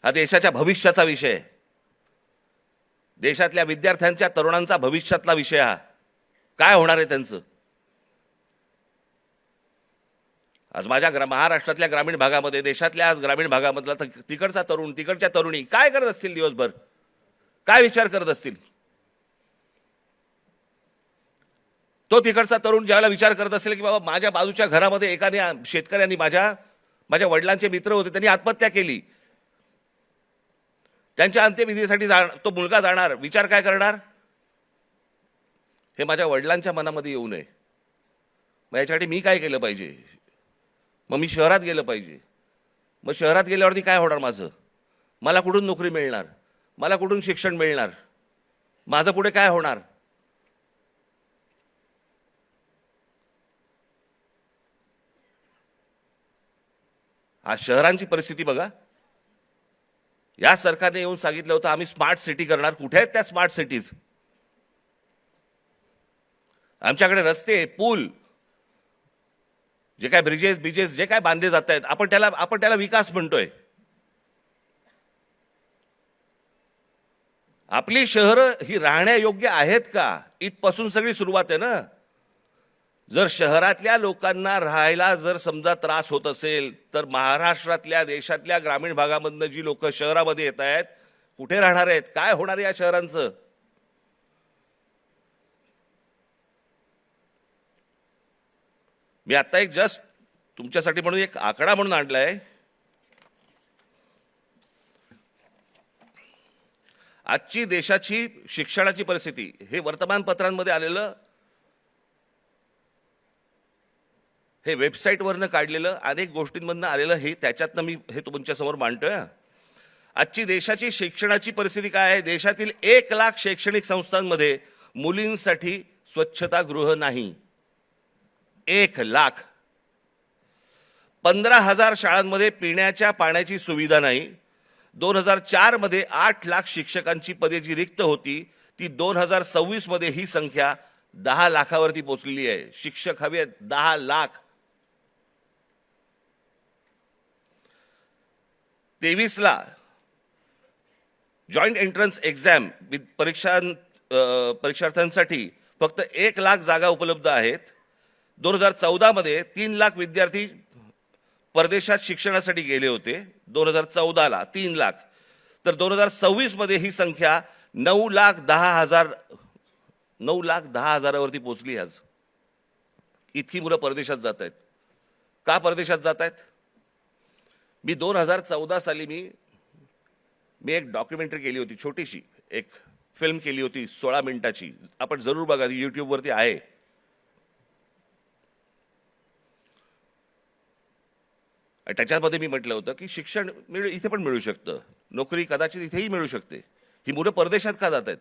हा देशाच्या भविष्याचा विषय आहे. देशातल्या विद्यार्थ्यांच्या तरुणांचा भविष्यातला विषय हा. काय होणार आहे त्यांचं? आज माझ्या महाराष्ट्रातल्या ग्रामीण भागामध्ये, देशातल्या आज ग्रामीण भागामधला तिकडचा तरुण, तिकडच्या तरुणी काय करत असतील दिवसभर? काय विचार करत असतील? तो तिकडचा तरुण ज्याला विचार करत असेल की बाबा माझ्या बाजूच्या घरामध्ये एकाने शेतकऱ्यांनी माझ्या वडिलांचे मित्र होते, त्यांनी आत्महत्या केली, त्यांच्या अंत्यविधीसाठी तो मुलगा जाणार, विचार काय करणार? हे माझ्या वडिलांच्या मनामध्ये येऊ नये. मग याच्यासाठी मी काय केलं पाहिजे? मग मी शहरात गेलं पाहिजे. मग शहरात गेल्यावरती काय होणार माझं? मला कुठून नोकरी मिळणार? मला कुठून शिक्षण मिळणार? माझं पुढे काय होणार? आज शहरांची परिस्थिती बघा. या सरकारने येऊन सांगितलं होतं आम्ही स्मार्ट सिटी करणार. कुठे आहेत त्या स्मार्ट सिटीज? आमच्याकडे रस्ते, पूल, जे काय ब्रिजेस जे काय बांधले जात आहेत, आपण त्याला विकास म्हणतोय. आपली शहरं ही राहण्यायोग्य आहेत का? इथपासून सगळी सुरुवात आहे ना. जर शहरातल्या लोकांना राहायला जर समजा त्रास होत असेल, तर महाराष्ट्रातल्या, देशातल्या ग्रामीण भागामधनं जी लोक शहरामध्ये येत आहेत, कुठे राहणार आहेत? काय होणार या शहरांचं? मी आता एक जस्ट तुमच्यासाठी म्हणून एक आकडा म्हणून आणलाय. आजची देशाची शिक्षणाची परिस्थिती, हे वर्तमानपत्रांमध्ये आलेलं, हे वेबसाईटवरनं काढलेलं, अनेक गोष्टींमधनं आलेलं, हे त्याच्यातनं मी हे तुमच्यासमोर मांडतोय. आजची देशाची शिक्षणाची परिस्थिती काय आहे? देशातील 1,00,000 शैक्षणिक संस्थांमध्ये मुलींसाठी स्वच्छतागृह नाही. 1,00,000. 15,000 शाळांमध्ये पिण्याच्या पाण्याची सुविधा नाही. 2004 मध्ये 8,00,000 शिक्षकांची पदे जी रिक्त होती, ती 2026 मध्ये ही संख्या 10,00,000वरती पोहोचलेली आहे. शिक्षक हवे आहेत 10,00,000. 23ला जॉईंट एंट्रन्स एक्झाम परीक्षार्थ्यांसाठी फक्त 1,00,000 जागा उपलब्ध आहेत. 2014 मध्ये 3,00,000 विद्यार्थी परदेशात शिक्षणासाठी गेले होते. 2014ला 3,00,000. तर 2026 मध्ये ही संख्या 9,10,000वरती पोहोचली. आज इतकी मुलं परदेशात जात आहेत. का परदेशात जात आहेत? मी 2014 साली मी एक डॉक्युमेंटरी केली होती, छोटीशी एक फिल्म केली होती 16 मिनिटाची. आपण जरूर बघा, यूट्यूबवरती आहे. त्याच्यामध्ये मी म्हटलं होतं की शिक्षण इथे पण मिळू शकतं, नोकरी कदाचित इथेही मिळू शकते. ही मुलं परदेशात का जात आहेत?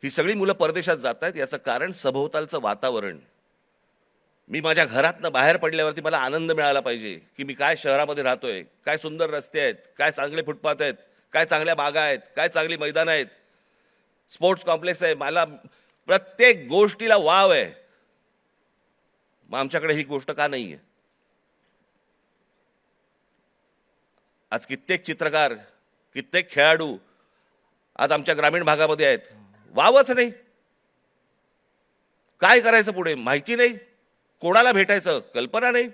ही सगळी मुलं परदेशात जात आहेत याचं कारण सभोवतालचं वातावरण. मी माझ्या घरातनं बाहेर पडल्यावरती मला आनंद मिळाला पाहिजे की मी काय शहरामध्ये राहतोय, काय सुंदर रस्ते आहेत, काय चांगले फुटपाथ आहेत, काय चांगल्या बागा आहेत, काय चांगली मैदानं आहेत, स्पोर्ट्स कॉम्प्लेक्स आहे. मला प्रत्येक गोष्टीला वाव आहे. मग आमच्याकडे ही गोष्ट का नाही आहे? आज कित्येक चित्रकार, कित्येक खेळाडू आज आमच्या ग्रामीण भागामध्ये आहेत, वावच नाही. काय करायचं पुढे माहिती नाही, कोणाला भेटायचं कल्पना नाही.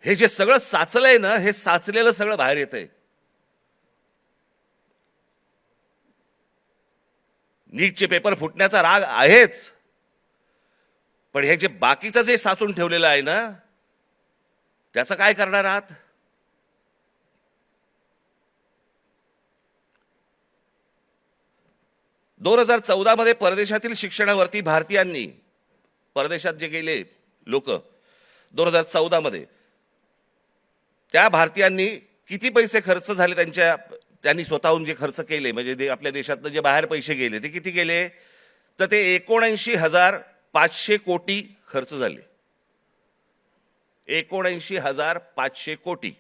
हे जे सगळं साचलंय ना, हे साचलेलं सगळं बाहेर येतंय. नीटचे पेपर फुटण्याचा राग आहेच, पण हे जे बाकीचं जे साचून ठेवलेलं आहे ना, त्याचं काय करणार आहात? दोन 2014 मध्ये परदेशातील शिक्षणावरती भारतीयांनी, परदेशात जे गेले लोक 2014 मध्ये, त्या भारतीयांनी किती पैसे खर्च झाले त्यांनी स्वतःहून जे खर्च केले, म्हणजे आपल्या देशातनं जे बाहेर पैसे गेले ते किती गेले? तर ते 79,500 कोटी खर्च झाले. 79,500 कोटी.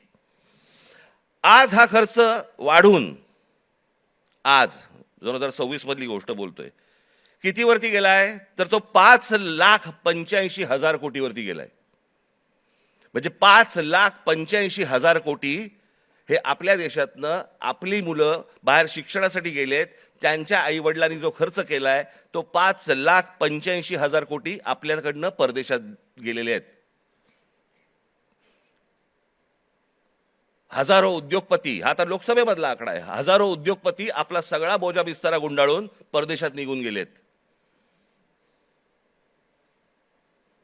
आज हा खर्च वाढून, आज 2026 मधली गोष्ट बोलतोय, कितीवरती गेलाय? तर तो 5,85,000 कोटीवरती गेलाय. म्हणजे 5,85,000 कोटी हे आपल्या देशातनं आपली मुलं बाहेर शिक्षणासाठी गेलेत, त्यांच्या आईवडिलांनी जो खर्च केलाय तो 5,85,000 कोटी आपल्याकडनं परदेशात गेलेले आहेत. हजारो उद्योगपती, हा तर लोकसभेमधला आकडा आहे, हजारो उद्योगपती आपला सगळा बोजा बिस्तारा गुंडाळून परदेशात निघून गेलेत.